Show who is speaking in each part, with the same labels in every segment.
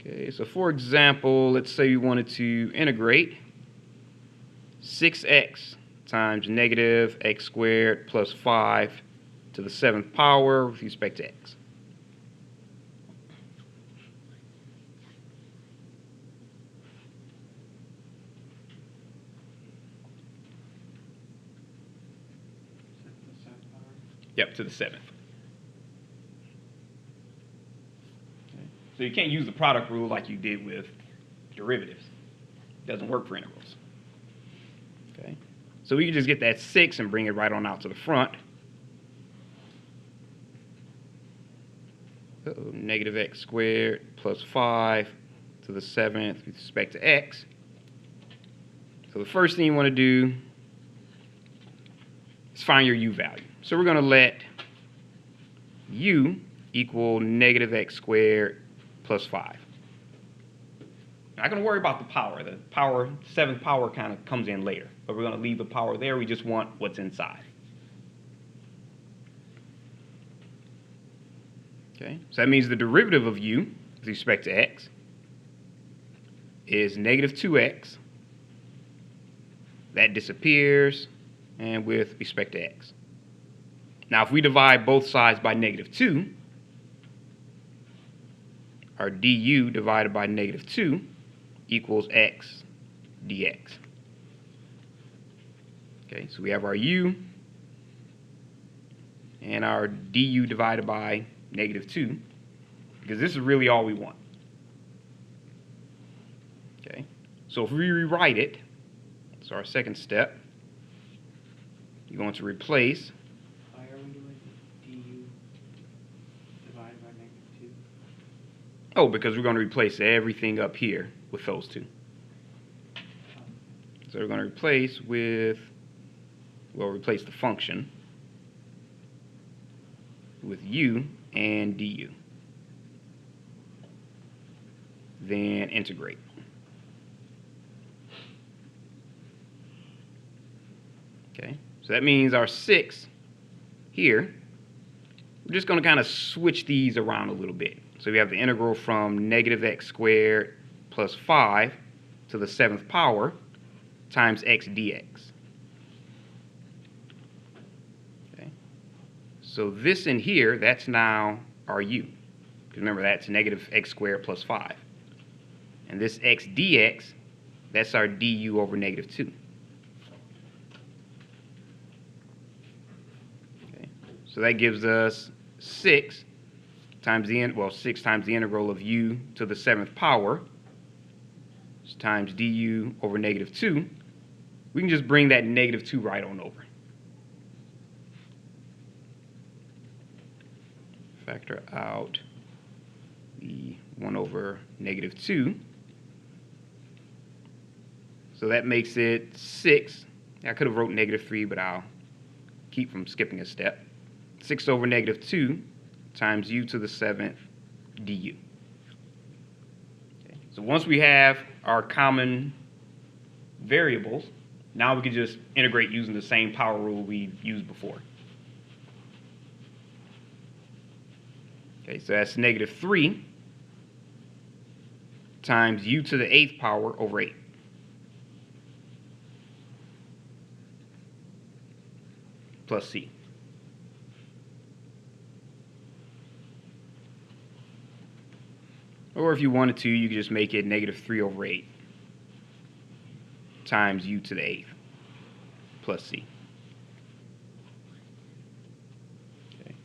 Speaker 1: Okay, so for example, let's say we wanted to integrate 6x times negative x squared plus 5 to the 7th power with respect to x. Yep, to the 7th. Okay. So you can't use the product rule like you did with derivatives. It doesn't work for integrals. Okay. So we can just get that 6 and bring it right on out to the front. Negative x squared plus 5 to the 7th with respect to x. So the first thing you want to do is find your u value. So we're going to let u equal negative x squared plus 5. Not going to worry about the power. The power, 7th power kind of comes in later. But we're going to leave the power there. We just want what's inside. Okay, so that means the derivative of u with respect to x is negative 2x. That disappears, and with respect to x. Now, if we divide both sides by negative 2, our du divided by negative 2 equals x dx. Okay, so we have our u and our du divided by negative 2, because this is really all we want. Okay, so if we rewrite it, so our second step, you're going to replace.
Speaker 2: Why are we doing du divided by negative 2?
Speaker 1: Oh, because we're going to replace everything up here with those two. So we're going to replace with, we'll replace the function with u and du. Then integrate. Okay, so that means our 6 here, we're just going to kind of switch these around a little bit. So we have the integral from negative x squared plus 5 to the 7th power times x dx. Okay, so this in here, that's now our u. Remember, that's negative x squared plus 5. And this x dx, that's our du over negative 2. Okay, so that gives us 6 times the 6 times the integral of u to the 7th power times du over negative 2. We can just bring that negative 2 right on over. Factor out the 1 over negative 2. So that makes it 6. I could have wrote negative 3, but I'll keep from skipping a step. 6 over negative 2 times u to the 7th du. Okay. So once we have our common variables, now we can just integrate using the same power rule we used before. Okay, so that's negative 3 times u to the 8th power over 8. Plus c. Or if you wanted to, you could just make it negative 3 over 8 times u to the 8th plus c. Okay.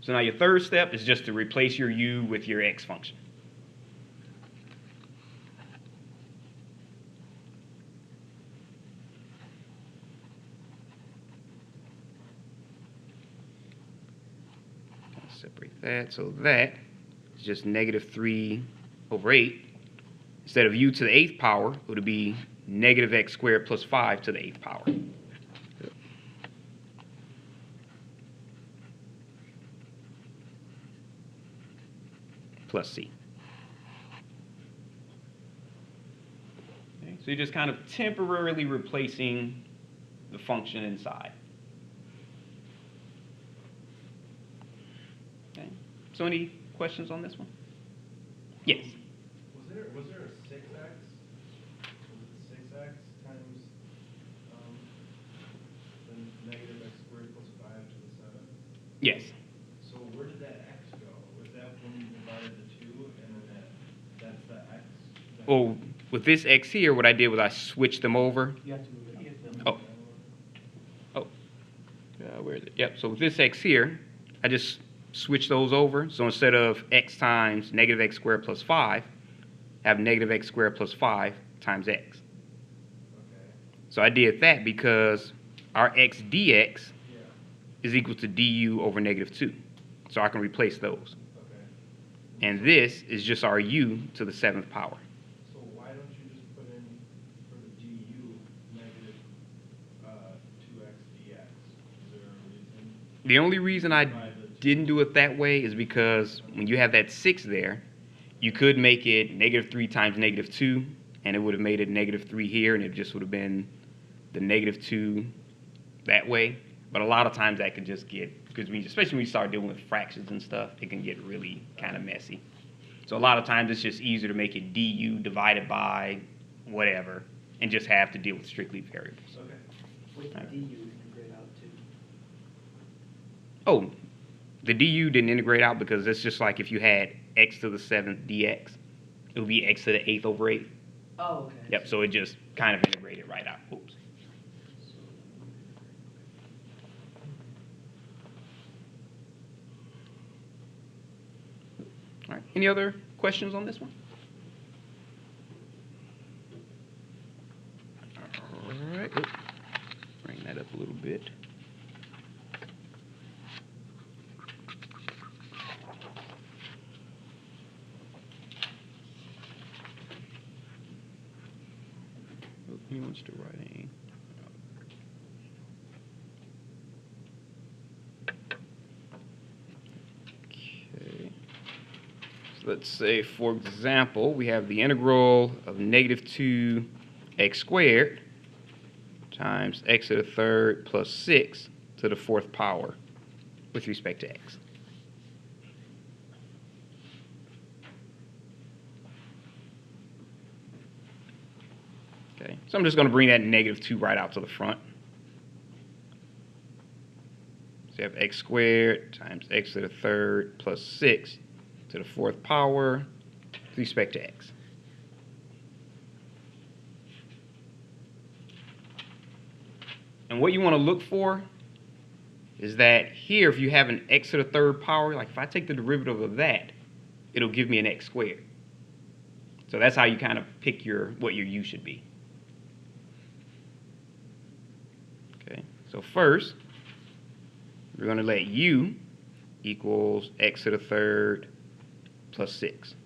Speaker 1: So now your third step is just to replace your u with your x function. Separate that, so that is just negative 3 over 8. Instead of u to the 8th power, it would be negative x squared plus 5 to the 8th power. Plus c. Okay, so you're just kind of temporarily replacing the function inside. Okay. So any questions on this one? Yes. Yes.
Speaker 3: So where did that x go? Was that when you divided the 2 and then that's the x?
Speaker 1: Well, with this x here, what I did was I switched them over.
Speaker 2: You have to move it. You have to
Speaker 1: Oh. Oh. Where is it? Yep. So with this x here, I just switch those over. So instead of x times negative x squared plus 5, I have negative x squared plus 5 times x.
Speaker 3: Okay.
Speaker 1: So I did that because our x dx
Speaker 3: Yeah.
Speaker 1: is equal to du over negative 2. So I can replace those.
Speaker 3: Okay.
Speaker 1: And this is just our u to the 7th power.
Speaker 3: So why don't you just put in for the du negative 2x dx? Is there a reason?
Speaker 1: The only reason I didn't do it that way is because when you have that 6 there, you could make it negative 3 times negative 2, and it would have made it negative 3 here, and it just would have been the negative 2 that way. But a lot of times that can just get, because especially when you start dealing with fractions and stuff, it can get really kind of messy. So a lot of times it's just easier to make it du divided by whatever, and just have to deal with strictly variables.
Speaker 3: Okay.
Speaker 2: What did du integrate out to?
Speaker 1: Oh, the du didn't integrate out because it's just like if you had x to the 7th dx, it would be x to the 8th over 8.
Speaker 2: Oh, okay.
Speaker 1: Yep, so it just kind of integrated right out. Oops. All right, any other questions on this one? All right, oops. Bring that up a little bit. He wants to write a. Okay. So let's say, for example, we have the integral of negative 2x squared times x to the 3rd plus 6 to the 4th power with respect to x. Okay, so I'm just going to bring that negative 2 right out to the front. So you have x squared times x to the 3rd plus 6 to the 4th power with respect to x. And what you want to look for is that here, if you have an x to the 3rd power, like if I take the derivative of that, it'll give me an x squared. So that's how you kind of pick what your u should be. Okay, so first, we're going to let u equals x to the 3rd plus 6.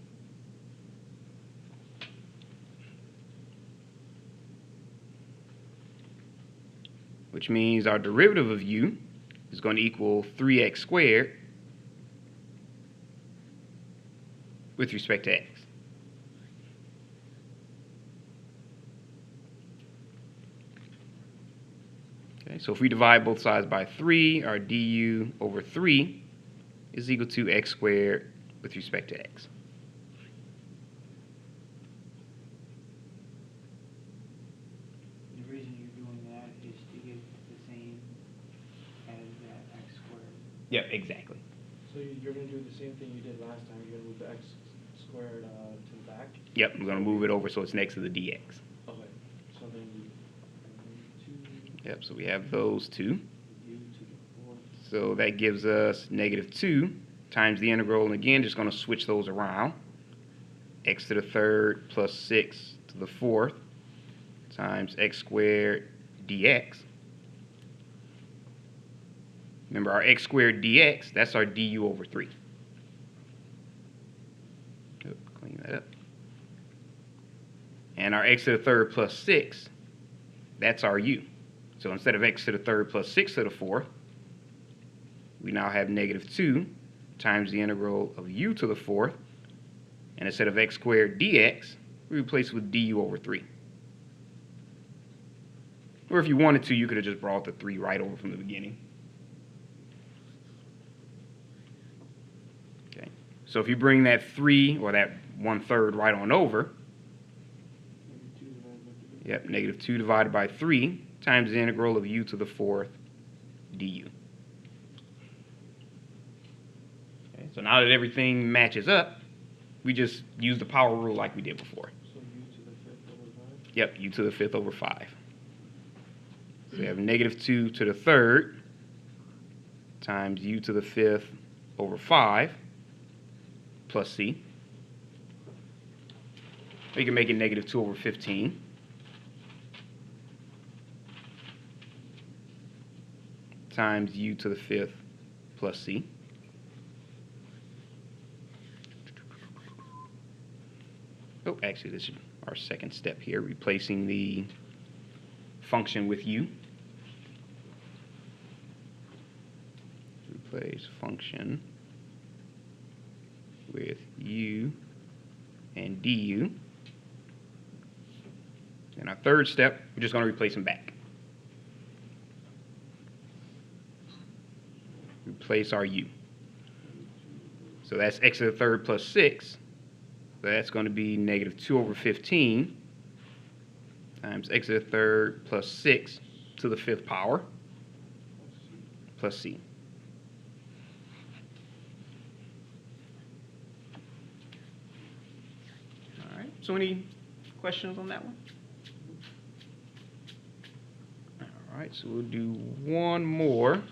Speaker 1: Which means our derivative of u is going to equal 3x squared with respect to x. Okay, so if we divide both sides by 3, our du over 3 is equal to x squared with respect to x.
Speaker 2: The reason you're doing that is to get the same as that x squared.
Speaker 1: Yep, exactly.
Speaker 4: So you're going to do the same thing you did last time. You're going to move the x squared to the back?
Speaker 1: Yep, I'm going to move it over so it's next to the dx.
Speaker 4: Okay. So then you...
Speaker 1: Yep, so we have those two.
Speaker 2: U to the 4th.
Speaker 1: So that gives us negative 2 times the integral, and again, just going to switch those around. X to the 3rd plus 6 to the 4th times x squared dx. Remember, our x squared dx, that's our du over 3. Clean that up. And our x to the 3rd plus 6, that's our u. So instead of x to the 3rd plus 6 to the 4th, we now have negative 2 times the integral of u to the 4th. And instead of x squared dx, we replace it with du over 3. Or if you wanted to, you could have just brought the 3 right over from the beginning. Okay. So if you bring that 3, or that 1/3 right on over, yep, negative 2 divided by 3 times the integral of u to the 4th du. So now that everything matches up, we just use the power rule like we did before.
Speaker 4: So u to the 5th over 5?
Speaker 1: Yep, u to the 5th over 5. So we have negative 2 to the 3rd times u to the 5th over 5 plus c. We can make it negative 2 over 15. Times u to the 5th plus c. Oh, actually, this is our second step here, replacing the function with u. Replace function with u and du. In our third step, we're just going to replace them back. Replace our u. So that's x to the 3rd plus 6. So that's going to be negative 2 over 15 times x to the 3rd plus 6 to the 5th power plus c. All right, so any questions on that one? All right, so we'll do one more.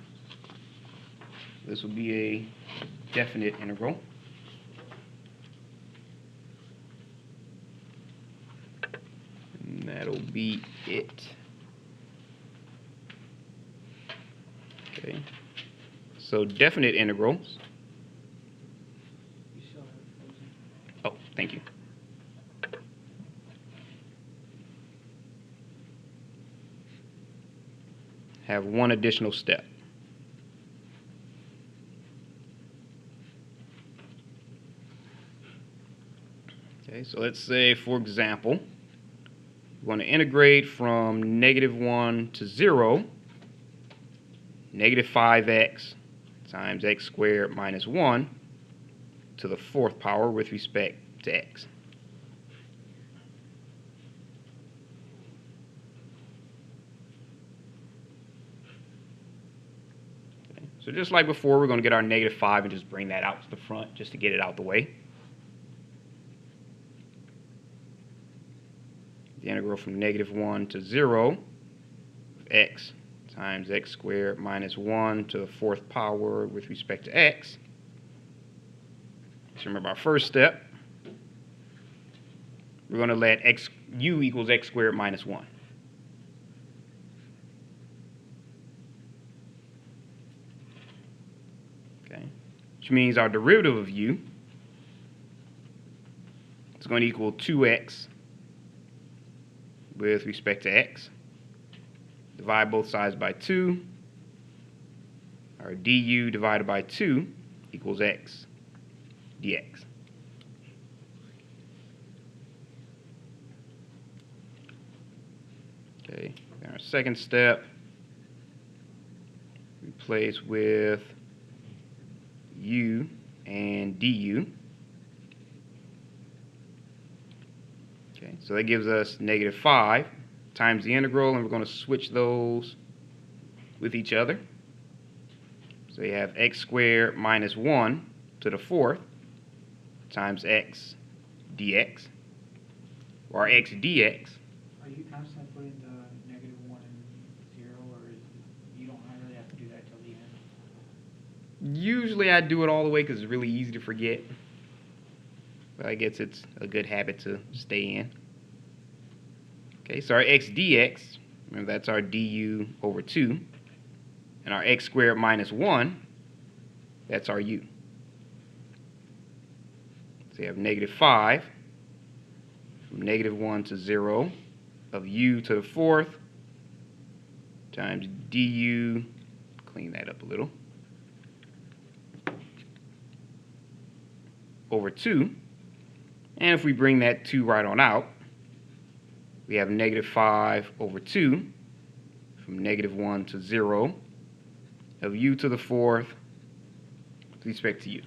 Speaker 1: This will be a definite integral. And that'll be it. Okay. So definite integrals.
Speaker 2: You still have it frozen.
Speaker 1: Oh, thank you. Have one additional step. Okay, so let's say, for example, we want to integrate from negative 1 to 0, negative 5x times x squared minus 1 to the 4th power with respect to x. Okay, so just like before, we're going to get our negative 5 and just bring that out to the front just to get it out the way. The integral from negative 1 to 0 of x times x squared minus 1 to the 4th power with respect to x. So remember our first step. We're going to let u equals x squared minus 1. Okay, which means our derivative of u is going to equal 2x with respect to x. Divide both sides by 2. Our du divided by 2 equals x dx. Okay, then our second step, replace with u and du. Okay, so that gives us negative 5 times the integral, and we're going to switch those with each other. So you have x squared minus 1 to the 4th times x dx, or x dx.
Speaker 2: Are you constantly putting the negative 1 and 0, or you don't really have to do that till the end?
Speaker 1: Usually I do it all the way because it's really easy to forget. But I guess it's a good habit to stay in. Okay, so our x dx, remember that's our du over 2. And our x squared minus 1, that's our u. So you have negative 5 from negative 1 to 0 of u to the 4th times du, clean that up a little, over 2. And if we bring that 2 right on out, we have negative 5 over 2 from negative 1 to 0 of u to the 4th with respect to u.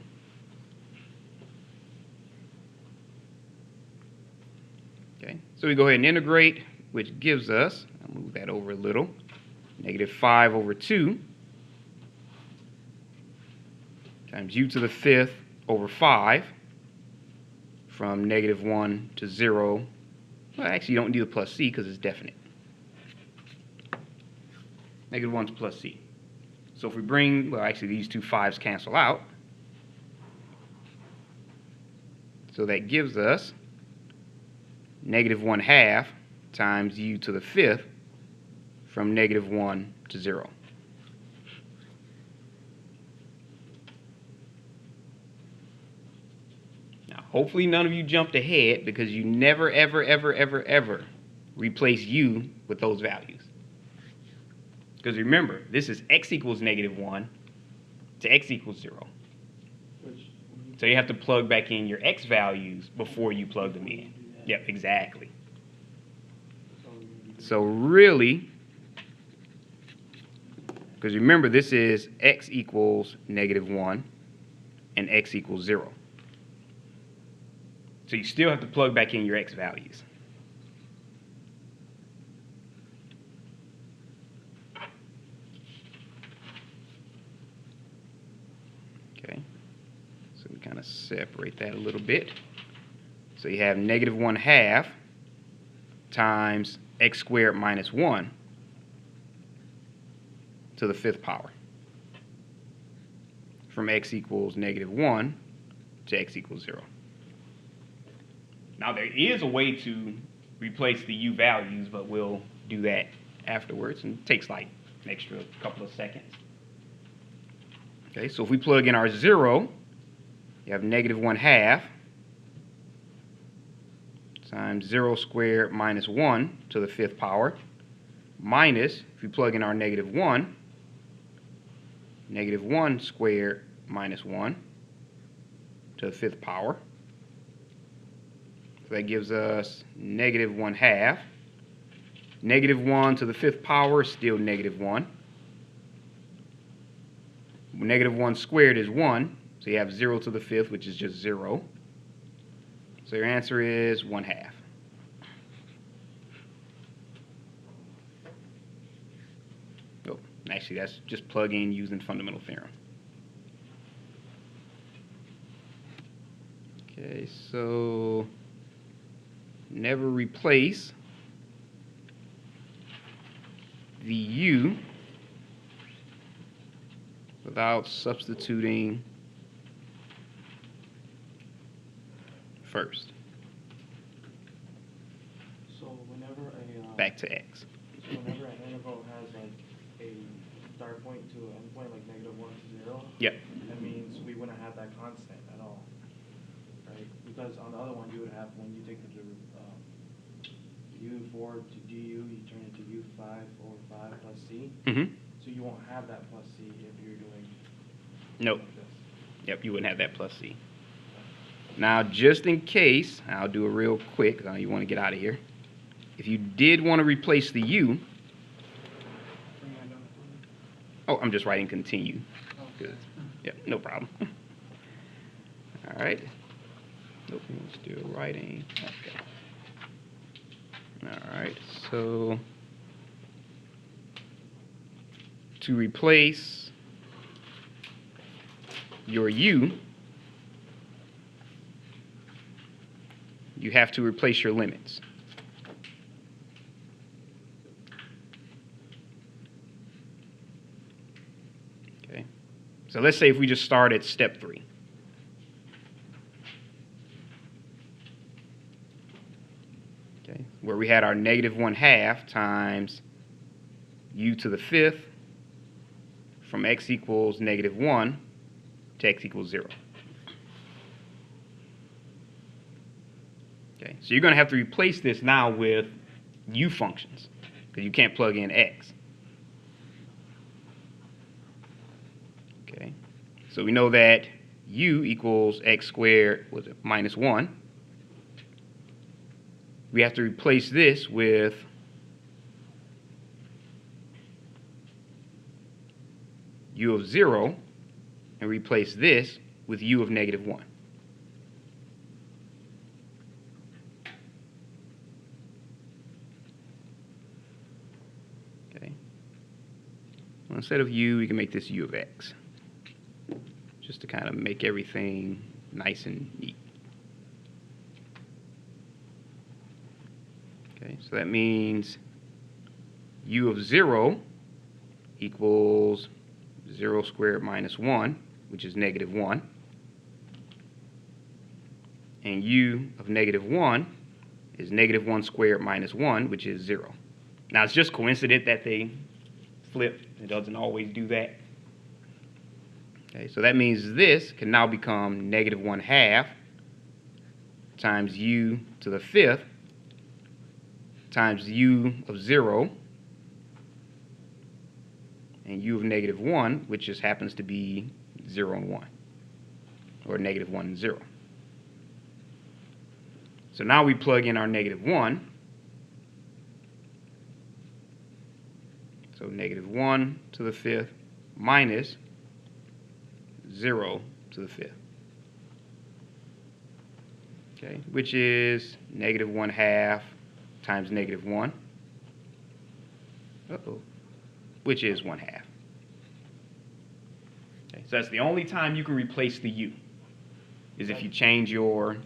Speaker 1: Okay, so we go ahead and integrate, which gives us, I'll move that over a little, negative 5 over 2 times u to the 5th over 5 from -1 to 0. Well, actually, you don't do the plus c because it's definite. -1 is plus c. So if we bring, well, actually, these two 5s cancel out. So that gives us -1/2 times u to the 5th from -1 to 0. Now, hopefully none of you jumped ahead because you never, ever, ever, ever, ever replace u with those values. Because remember, this is x equals -1 to x equals 0. So you have to plug back in your x values before you plug them in. Yep, exactly. So really, because remember this is x equals -1 and x equals 0. So you still have to plug back in your x values. Okay, so we kind of separate that a little bit. So you have -1/2 times x squared minus 1 to the 5th power from x equals -1 to x equals 0. Now there is a way to replace the u values, but we'll do that afterwards, and it takes like an extra couple of seconds. Okay, so if we plug in our 0, you have -1/2 times 0 squared minus 1 to the 5th power, minus, if we plug in our -1, -1 squared minus 1 to the 5th power. So that gives us -1/2. -1 to the 5th power is still -1. -1 squared is 1, so you have 0 to the 5th, which is just 0. So your answer is 1/2. Oh, actually, that's just plug in using fundamental theorem. Okay, so never replace the u without substituting first.
Speaker 4: So whenever a
Speaker 1: Back to x.
Speaker 4: so whenever an interval has like a start point to an end point, like -1 to 0.
Speaker 1: Yep.
Speaker 4: That means we wouldn't have that constant at all, right? Because on the other one, you would have when you take the u4 to du, you turn it to u5 over 5 plus c.
Speaker 1: Mm-hmm.
Speaker 4: So you won't have that plus c if you're doing
Speaker 1: Nope.
Speaker 4: like this.
Speaker 1: Yep, you wouldn't have that plus c. Now, just in case, I'll do it real quick. You want to get out of here. If you did want to replace the u,
Speaker 2: Bring that down for me.
Speaker 1: oh, I'm just writing continue.
Speaker 2: Oh.
Speaker 1: Good. Yep, no problem. All right. Nope, I'm still writing. Okay. All right, so to replace your u, you have to replace your limits. Okay, so let's say if we just start at step 3. Okay, where we had our -1/2 times u to the 5th from x equals -1 to x equals 0. Okay, so you're going to have to replace this now with u functions because you can't plug in x. Okay, so we know that u equals x squared minus 1. We have to replace this with u of 0 and replace this with u of -1. Okay. Well, instead of u, we can make this u of x, just to kind of make everything nice and neat. Okay, so that means u of 0 equals 0 squared minus 1, which is negative 1. And u of negative 1 is negative 1 squared minus 1, which is 0. Now, it's just coincident that they flip. It doesn't always do that. Okay, so that means this can now become negative 1/2 times u to the 5th times u of 0 and u of negative 1, which just happens to be 0 and 1, or negative 1 and 0. So now we plug in our negative 1. So negative 1 to the 5th minus 0 to the 5th. Okay, which is negative 1/2 times negative 1. Which is 1/2. Okay, so that's the only time you can replace the u, is if you change your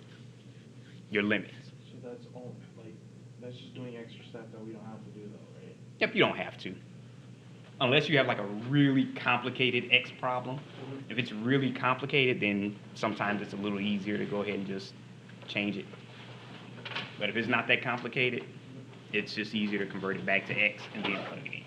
Speaker 1: limits.
Speaker 4: So that's all, like, that's just doing extra step that we don't have to do though, right?
Speaker 1: Yep, you don't have to. Unless you have like a really complicated x problem. If it's really complicated, then sometimes it's a little easier to go ahead and just change it. But if it's not that complicated, it's just easier to convert it back to x and then plug it in.